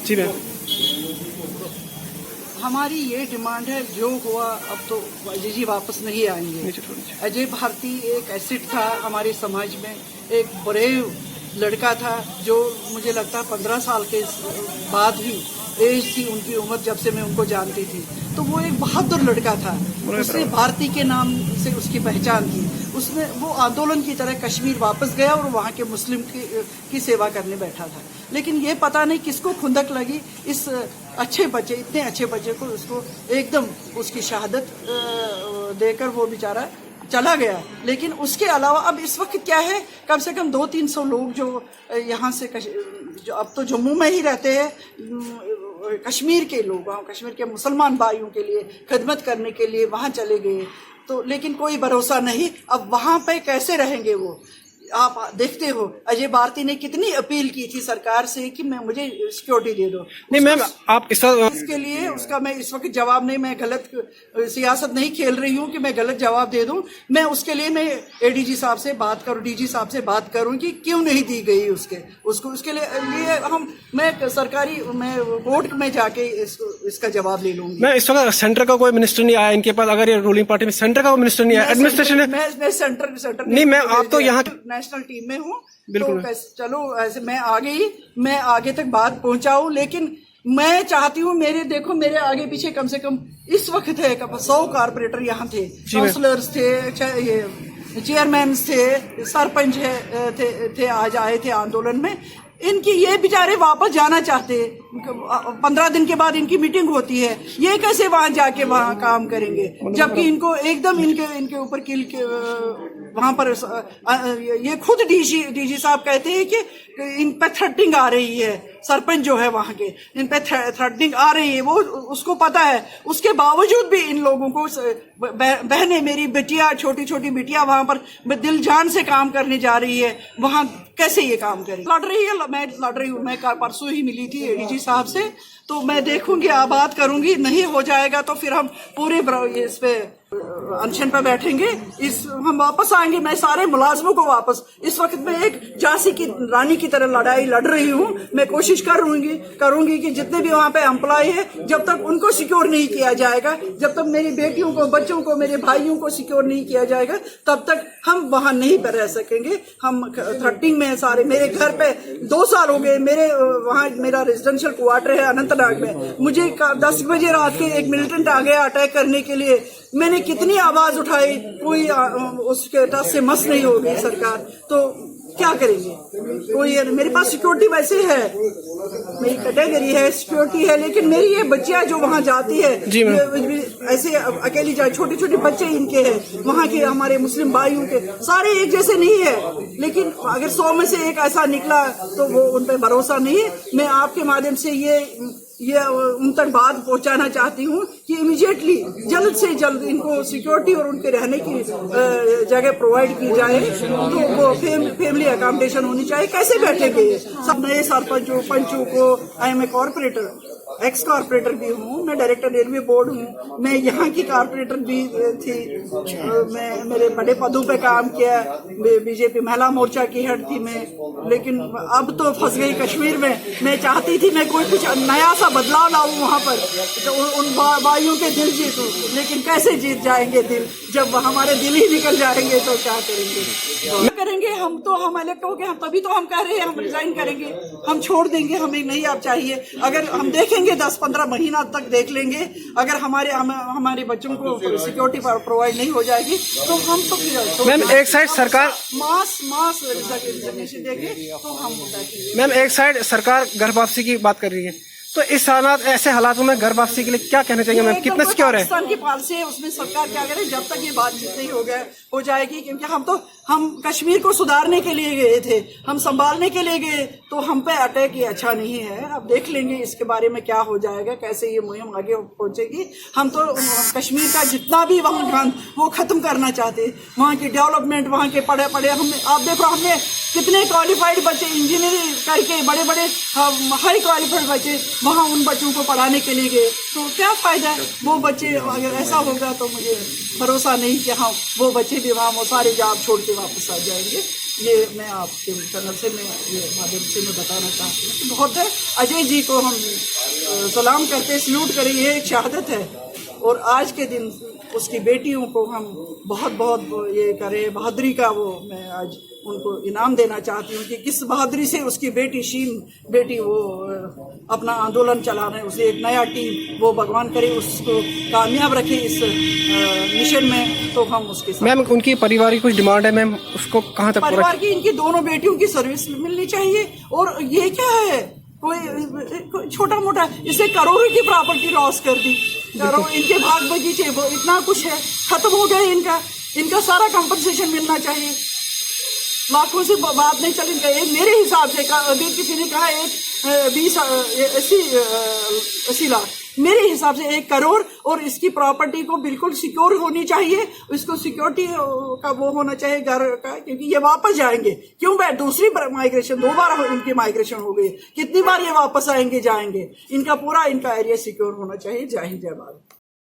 जी ma'am. हमारी ये demand है, जो हुआ अब तो अजय जी वापस नहीं आएंगे। अजय भारती एक एसिड था हमारे समाज में, एक ब्रेव लड़का था जो मुझे लगता है 15 साल के बाद ही एज थी उनकी उम्र जब से मैं उनको जानती थी, तो वो एक बहादुर लड़का था। उसने भारती के नाम से उसकी पहचान थी। उसने वो आंदोलन की तरह कश्मीर वापस गया और वहाँ के मुस्लिम की सेवा करने बैठा था। लेकिन ये पता नहीं किसको खुंदक लगी, इस अच्छे बच्चे, इतने अच्छे बच्चे को उसको एकदम उसकी शहादत देकर वो बेचारा चला गया। लेकिन उसके अलावा अब इस वक्त क्या है, कम से कम 200-300 लोग जो यहाँ से जो अब तो जम्मू में ही रहते हैं, कश्मीर के लोग, कश्मीर के मुसलमान भाइयों के लिए खिदमत करने के लिए वहाँ चले गए। तो लेकिन कोई भरोसा नहीं, अब वहाँ पे कैसे रहेंगे वो। आप देखते हो अजय भारती ने कितनी अपील की थी सरकार से कि मैं मुझे सिक्योरिटी दे दो। नहीं मैम, आप इसके लिए उसका मैं इस वक्त जवाब नहीं, मैं गलत सियासत नहीं खेल रही हूँ कि मैं गलत जवाब दे दूं। मैं उसके लिए मैं एडीजी साहब से बात करूं, डीजी साहब से बात करूं कि क्यों नहीं दी गई उसको उसके लिए मैं कोर्ट में जाके इसका जवाब ले लूंगी। मैं इस वक्त सेंटर का कोई मिनिस्टर नहीं आया इनके पास, अगर ये रूलिंग पार्टी में सेंटर का कोई मिनिस्टर नहीं आया, एडमिनिस्ट्रेशन मैं सेंटर नहीं मैम, आप तो यहाँ नेशनल टीम में हूँ, बिल्कुल तो चलो ऐसे मैं आगे तक बात पहुंचाऊं। लेकिन मैं चाहती हूँ मेरे आगे पीछे कम से कम इस वक्त है 100 कारपोरेटर यहाँ थे, काउंसलर्स थे, ये चेयरमैन थे, सरपंच थे आज आए थे आंदोलन में। इनकी ये बेचारे वापस जाना चाहते, 15 दिन के बाद इनकी मीटिंग होती है, ये कैसे वहां जाके वहां काम करेंगे, जबकि इनको एकदम इनके ऊपर किल के वहां पर ये खुद डीजी साहब कहते हैं कि इन पे थ्रेटनिंग आ रही है। सरपंच जो है वहां के, इन पे थ्रेटनिंग आ रही है, वो उसको पता है। उसके बावजूद भी इन लोगों को बहनें, मेरी बेटियां, छोटी छोटी बेटियां वहां पर दिल जान से काम करने जा रही है, वहां कैसे ये काम करें। लड़ रही हूँ मैं परसों ही मिली थी एडीजी साहब से, तो मैं देखूंगी, बात करूंगी। नहीं हो जाएगा तो फिर हम पूरे इस पे अनशन पे बैठेंगे, हम वापस आएंगे। मैं सारे मुलाजमों को वापस, इस वक्त मैं एक झांसी की रानी की तरह लड़ाई लड़ रही हूँ। मैं कोशिश करूंगी कि जितने भी वहाँ पे एम्प्लॉय है, जब तक उनको सिक्योर नहीं किया जाएगा, जब तक मेरी बेटियों को, बच्चों को, मेरे भाइयों को सिक्योर नहीं किया जाएगा, तब तक हम वहाँ नहीं पर रह सकेंगे। हम थ्रेटनिंग में सारे, मेरे घर पे 2 साल हो गए, वहाँ मेरा रेजिडेंशियल क्वार्टर है अनंतनाग में। मुझे 10 बजे रात के एक मिलिटेंट आ गया अटैक करने के लिए। मैंने कितनी आवाज उठाई, कोई उसके टस से मस नहीं हो गई सरकार। तो क्या करेंगे, कोई मेरे पास सिक्योरिटी वैसे है, मेरी कैटेगरी है, सिक्योरिटी है, लेकिन मेरी ये बच्चियां जो वहाँ जाती है ऐसे अकेली जाए, छोटे छोटे बच्चे इनके हैं, वहाँ के हमारे मुस्लिम भाइयों के सारे एक जैसे नहीं है। लेकिन अगर 100 में से एक ऐसा निकला तो वो उन पर भरोसा नहीं है। मैं आपके माध्यम से ये उन तक बात पहुंचाना चाहती हूँ कि इमीडिएटली, जल्द से जल्द इनको सिक्योरिटी और उनके रहने की जगह प्रोवाइड की जाए। तो वो फैमिली अकोमोडेशन होनी चाहिए। कैसे बैठेंगे सब नए सरपंचों, पंचों को। I M A corporator, x corporator भी हूँ, मैं डायरेक्टर रेलवे बोर्ड हूँ, मैं यहाँ की कॉर्पोरेटर भी थी, मैं मेरे बड़े पदों पे काम किया, बीजेपी महिला मोर्चा की हेड थी मैं। लेकिन अब तो फंस गई कश्मीर में। मैं चाहती थी मैं कोई कुछ नया सा बदलाव लाऊं वहाँ पर, तो उन भाइयों के दिल जीतूं। लेकिन कैसे जीत जाएंगे दिल, जब हमारे दिल ही निकल जाएंगे तो क्या करेंगे हम इलेक्ट हो गए, हम तभी तो हम कह रहे हैं हम रिजाइन करेंगे, हम छोड़ देंगे, हमें नहीं अब चाहिए। अगर हम देखेंगे 10-15 महीना तक देख लेंगे, अगर हमारे बच्चों को सिक्योरिटी प्रोवाइड नहीं हो जाएगी तो हम तो फिर मैम एक साइड सरकार मास रिजर्वेशन देंगे तो हम मैम एक साइड सरकार घर वापसी की बात कर रही है, तो इस ऐसे हालातों में घर वापसी के लिए क्या कहना चाहिए मैम, कितना सिक्योर है? पाकिस्तान की पॉलिसी है, उसमें सरकार क्या करे जब तक ये बातचीत नहीं हो जाएगी। क्योंकि हम कश्मीर को सुधारने के लिए गए थे, हम संभालने के लिए गए, तो हम पे अटैक ये अच्छा नहीं है। अब देख लेंगे इसके बारे में क्या हो जाएगा, कैसे ये मुहिम आगे पहुंचेगी। हम तो कश्मीर का जितना भी वहाँ गंद वो खत्म करना चाहते, वहाँ की डेवलपमेंट, वहाँ के पढ़े आप देखो हमने कितने क्वालिफाइड बच्चे इंजीनियरिंग करके, बड़े हाई क्वालिफाइड बच्चे वहाँ उन बच्चों को पढ़ाने के लिए गए, तो क्या फायदा है। वो बच्चे अगर ऐसा होगा तो मुझे भरोसा नहीं कि हाँ वो बच्चे भी वहाँ वो सारे जॉब छोड़ के वापस आ जाएंगे। ये मैं आपके चैनल से मैं ये माध्यम से मैं बताना चाहती हूँ कि बहुत है। अजय जी को हम सलाम करते, सल्यूट करें, ये एक शहादत है। और आज के दिन उसकी बेटियों को हम बहुत बहुत ये करें, बहादुरी का वो मैं आज उनको इनाम देना चाहती हूँ कि किस बहादुरी से उसकी बेटी शीन बेटी वो अपना आंदोलन चला रहे हैं। उसे एक नया टीम वो भगवान करे उसको कामयाब रखे इस मिशन में। तो हम उसके साथ मैम उनकी परिवार की कुछ डिमांड है मैम, उसको कहाँ तक पूरा परिवार की इनकी दोनों बेटियों की सर्विस मिलनी चाहिए। और ये क्या है, कोई छोटा मोटा, इसे करोड़ों की प्रॉपर्टी लॉस कर दी, करोड़ इनके भाग बगीचे वो इतना कुछ है खत्म हो गए। इनका सारा कंपनसेशन मिलना चाहिए। लाखों से बात नहीं चली। मेरे हिसाब से अभी किसी ने कहा 80 लाख, मेरे हिसाब से 1 करोड़। और इसकी प्रॉपर्टी को बिल्कुल सिक्योर होनी चाहिए, इसको सिक्योरिटी का वो होना चाहिए घर का, क्योंकि ये वापस जाएंगे। क्यों दूसरी माइग्रेशन 2 बार इनकी माइग्रेशन हो गई, कितनी बार ये वापस आएंगे जाएंगे। इनका पूरा इनका एरिया सिक्योर होना चाहिए। जय हिंद, जय भारत।